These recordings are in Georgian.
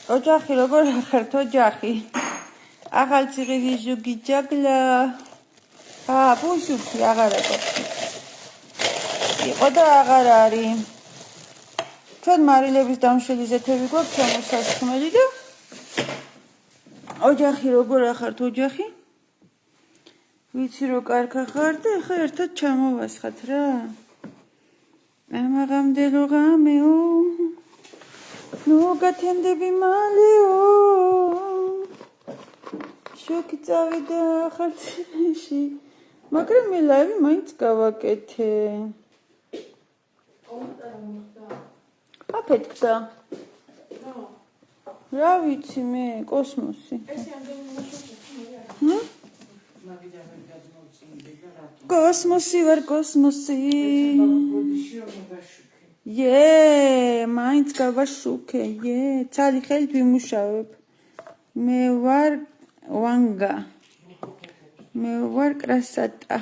ოჯახი როგორ ახართ ოჯახი? ახალციხის ჟუგი ჯაგლა. ბუშუკი აღარა გქონდა. იყო და აღარ არის. ჩვენ მარილების დამშელი ზეთები გვაქვს შემოსასხმელი და ოჯახი როგორ ახართ ოჯახი? ვიცი რომ კარგა ხარ და ახლა ერთად ჩამოვასხათ რა. ამაღამდელო ღამეო. ნუ გათენდები მალეო. შოქი წავიდა ახალციხეში. მაგრამ მე ლაივი მაინც გავაკეთე. აფეთქდა. რა ვიცი მე კოსმოსი. კოსმოსი ვარ კოსმოსი. მაინც გავაშუქე. ცალი ხელით ვიმუშავებ. მე ვარ ვანგა. მე ვარ კრასატა.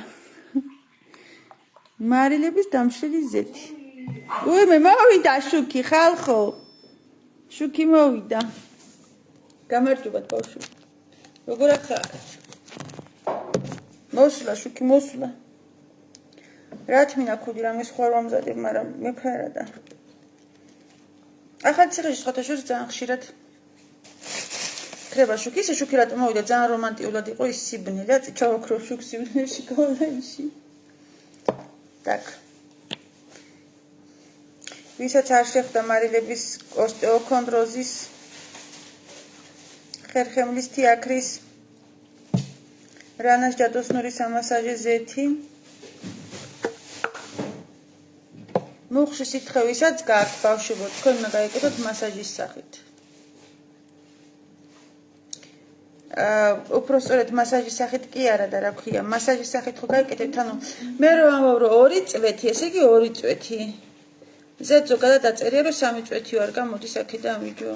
მარილების დამშელი ზეთი. მე მოვიდა შუქი ხალხო. შუქი მოვიდა. გამარჯობათ ბავშვი. როგორ ახართ? მოსულა შუქი მოსულა. რა თმინდა ქუდი რამე სხვა რომ ამზადებ, მაგრამ მეფარადა. ახალციხეში სხვათაშორის ძალიან ხშირად ხდება შუქი, ისე შუქი რატომ მოვიდა ძალიან რომანტიულად იყო ის სიბნელე, წავაქრო შუქს სიბნელეში გავლენში. так. ვისაც არ შეხვდა მარილების ოსტეოქონდროზის ხერხემლის თიაქრის რანას ჯადოსნურის ამასაჟე ზეთი მუხში სითხევისაც გააქვთ ბავშვებო, თქვენ უნდა გაიკეთოთ მასაჟის სახით. უფრო სწორედ მასაჟის სახით კი არა და რა ქვია, მასაჟის სახით ხო გაიკეთებთ, ანუ მე რომ ამბობ რომ 2 წვეთი, ესე იგი 2 წვეთი. ზედ ზოგადად დაწერია რომ 3 წვეთი ვარ, გამოდის აქედან ვიჯო.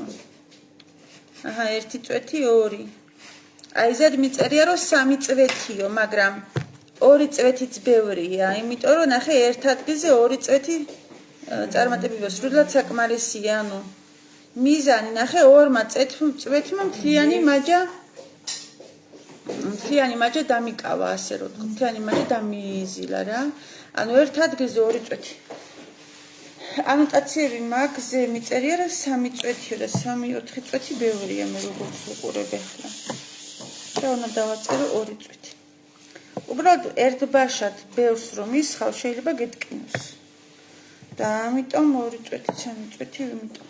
აჰა, 1 წვეთი 2. აი ზედ მიწერია რომ 3 წვეთიო, მაგრამ 2 წვეთიც ბევრია, იმიტომ რომ ნახე ერთ ადგილზე 2 წვეთი წარმატებიო სრულად საკმარისია, ანუ მიზანი ნახე 2 წვეთმა მთლიანი მაჯა დამიკავა, ასე რომ თქვა, მთლიანი მაჯა დამიიზილა რა. ანუ ერთ ადგილზე 2 წვეთი. ანოტაციები მაქვს, მიწერია რომ 3 წვეთიო და 3-4 წვეთი ბევრია, მე როგორც უყურებ ახლა. რა უნდა დავაწერო 2 წვეთი. უბრალოდ ერთბაშად ბევრს რომ ისხავ შეიძლება გეტკინოს. და ამიტომ 2 წვეთი, 3 წვეთი ვიმიტო.